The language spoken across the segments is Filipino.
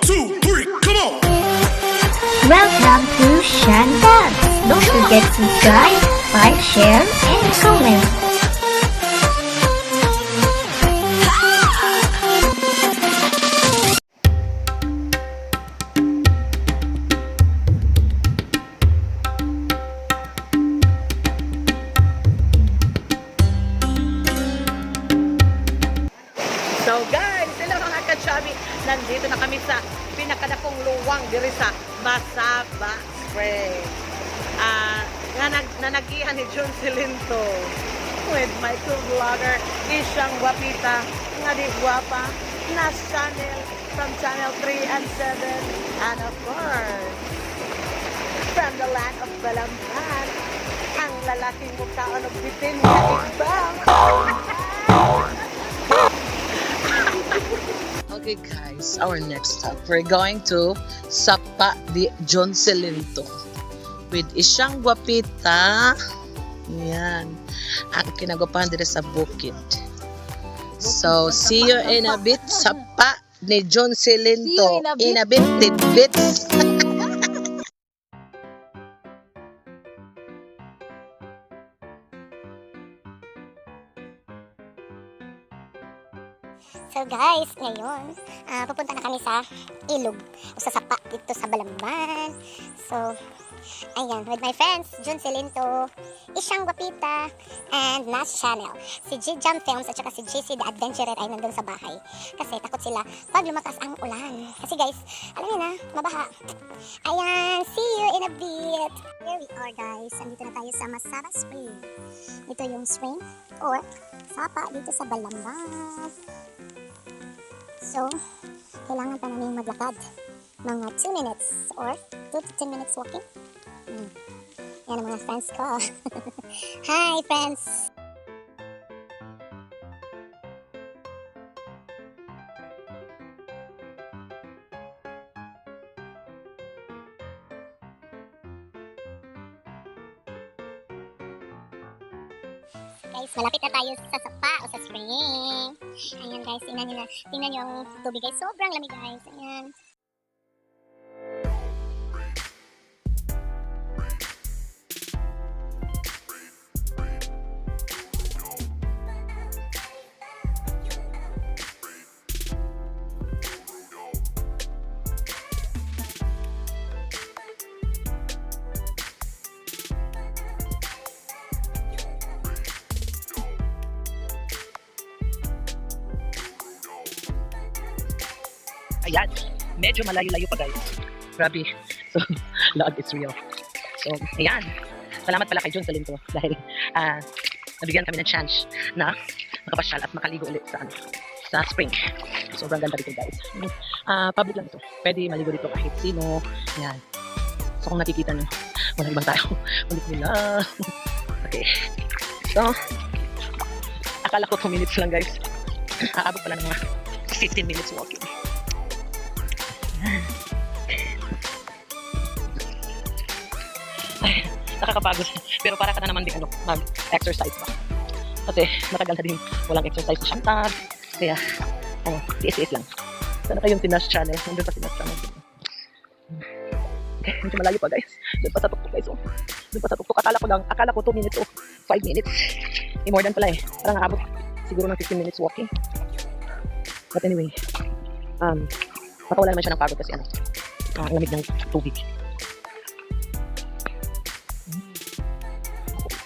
2, 3, come on! Welcome to Shan Dance. Don't forget to subscribe, like, share, and comment. So guys, hello mga kachabi. Nandito na kami sa pinakadakong luwang diri sa Masaba Spring. Nanagihan ni John Silinto with my co-vlogger Isyang Wapita nga di guwapa na channel from channel 3 and 7 and of course from the land of Balamban ang lalaking mukha o bitin na ibang. Okay guys, our next stop, we're going to Sapa di John Silinto with Isyang Wapita. Yan, ang kinagapahan dito sa bukid. So, see you in a bit. Sapa ni John Silinto. In a bit, tidbits. So guys, ngayon, pupunta na kami sa ilog o sa sapa dito sa Balamban. So, ayan, with my friends, John Silinto, Isyang Wapita, and Nas Channel. Si G-Jam Films at saka si JC The Adventurer ay nandun sa bahay. Kasi takot sila pag lumakas ang ulan. Kasi guys, alam niyo na, mabaha. Ayan, see you in a bit. Here we are guys, andito na tayo sa Masaba Spring. Ito yung spring or sapa dito sa Balamban. So, kailangan pa namin maglakad mga 2 minutes or 2 to 10 minutes walking. Yan ang mga friends ko. Hi friends! Guys, malapit na tayo sa sapa o sa spring. Ayan guys, tingnan nyo na. Tingnan nyo ang tubig guys. Sobrang lamig guys. Ayan. Ayan, medyo malayo-layo pa guys. Grabe. So, lag is real. So, ayan. Salamat pala kay John Silinto dahil nabigyan kami ng chance na makapasyal at makaligo ulit sa spring. Sobrang ganda dito guys. Public lang ito. Pwede maligo dito kahit sino. Ayan. So, kung nakikita nyo, walang ibang tao. Ulit nila. Okay. So, akala ko 2 minutes lang guys. Aabot pala ng mga 15 minutes walking. Ay, nakakapagod. Pero para ka na naman din mag-exercise pa. Kasi matagal na din walang exercise sa Shantag. Kaya, tiis-tiis lang. Sana kayong Tinas Channel. Nandun pa Tinas Channel. Okay, medyo malayo pa guys. Doon pa sa tuktok guys. Doon pa sa tuktok. Akala ko 2 minutes o 5 minutes. More than pala eh. Parang nakabot siguro ng 15 minutes walking. But anyway, makawala naman siya ng pagod kasi ang lamig ng tubig.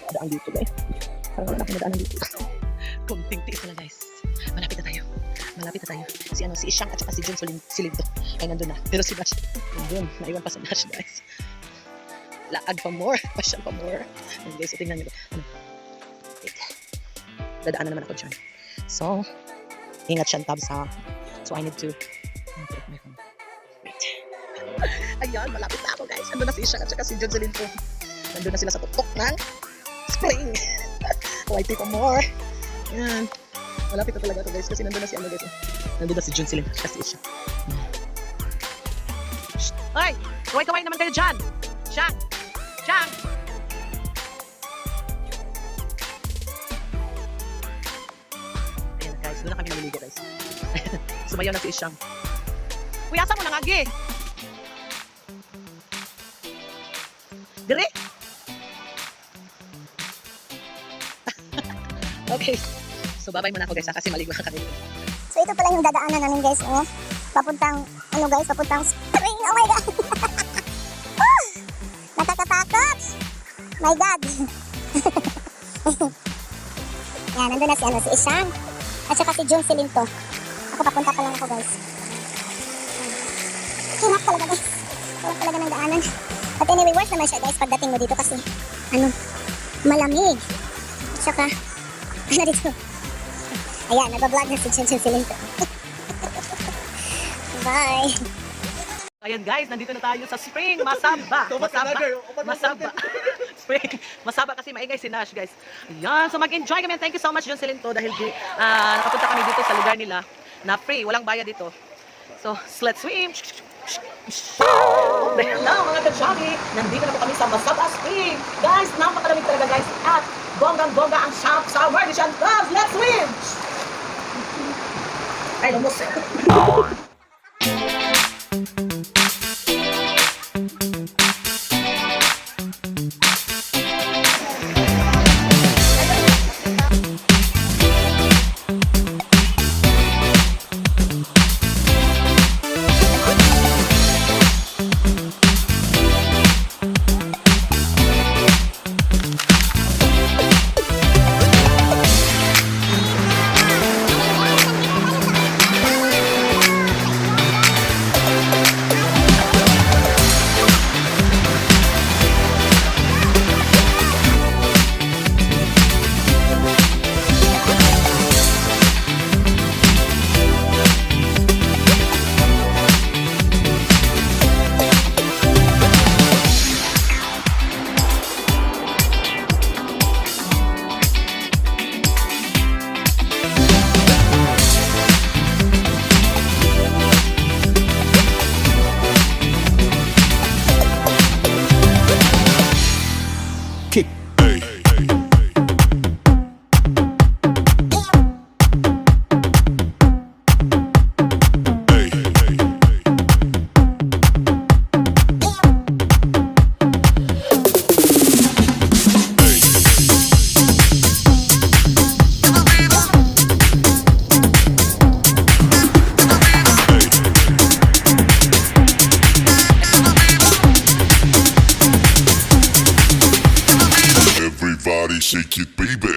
Daan dito guys. Parang wala na akong nadaanan dito. Kunting tiis na lang guys. Malapit na tayo. Si Isyang at saka si John Silinto ay nandun na. Pero si Nash, nandun. Naiwan pa sa Nash guys. Laag pa more. Pasyal pa more. And guys, so tingnan nyo. Wait. Dadaan na naman ako dyan. So, ingat siyang tabs ha. So I need to wait. Ayan, malapit na ako guys. Nandun na si Isyang at saka si John Silinto. Nandun na sila sa tuktok ng spring. YT pa more. Ayan. Malapit na talaga ito guys kasi nandun na si guys. Nandun na si John Silinto at saka si Isyang. Hoy! Kaway-kaway naman kayo dyan! Shang! Ayan guys, doon na kami naliligo guys. Sumayaw na si Isyang. Kuyasan mo lang agi. Dire. Okay. So babay muna ako guys kasi maligo ka kanina. So ito pala yung dadaanan namin guys, oh. Papuntang, ano guys, papuntang spring. Oh my God! Ah! Nakakatakot! My God! Yan, nandun na si, si Isang. At saka si Junselyn to. Ako papunta pa lang ako guys. Hirap talaga guys. Hirap talaga ng daanan. But anyway, worth naman siya guys pagdating mo dito kasi, malamig. At saka, dito. Ayan, nag-vlog na si Junselyn to. Bye! Ayan guys, nandito na tayo sa spring. Masaba. Spring. Masaba kasi maingay si Nash guys. Ayan, so mag-enjoy kami. Thank you so much Junselyn to dahil nakapunta kami dito sa lugar nila na free. Walang bayad dito. So, let's swim. Now mga ka-chubby, nandito na po kami sa Masaba Spring. Guys, napakalamig talaga guys. At bonggang-bongga ang shower ni Chantal. Let's swim! Ay, lumos. Kick. Everybody shake it, baby.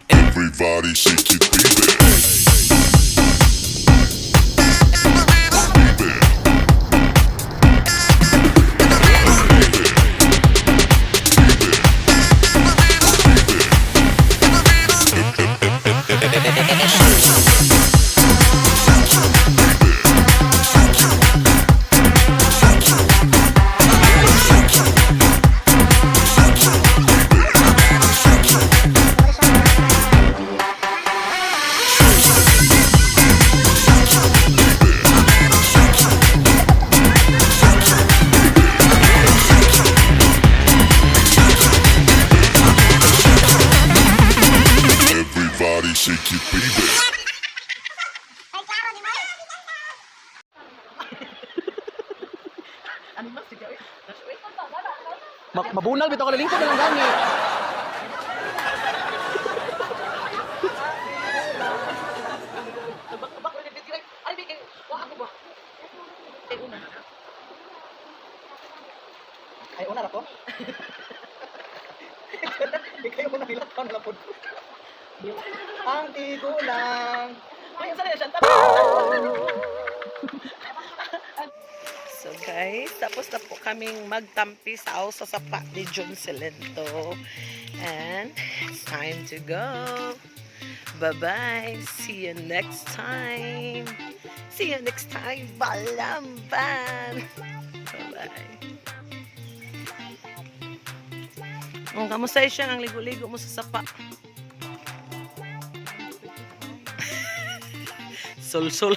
Everybody shake it, baby. Everybody shake it, baby. Mabunal bitaw ka lingkod lang gani. Ay una ra ko. Ikaw mo na hilatan na pod. Ang tigulang. Ay, saan na siya? So guys, tapos na po kaming magtampi sa sapa ni Junselyn to. And it's time to go. Bye-bye. See you next time. See you next time, Balamban. Bye-bye. Oh, kamusta siya ang ligo-ligo mo sa sapa? Sul-sul.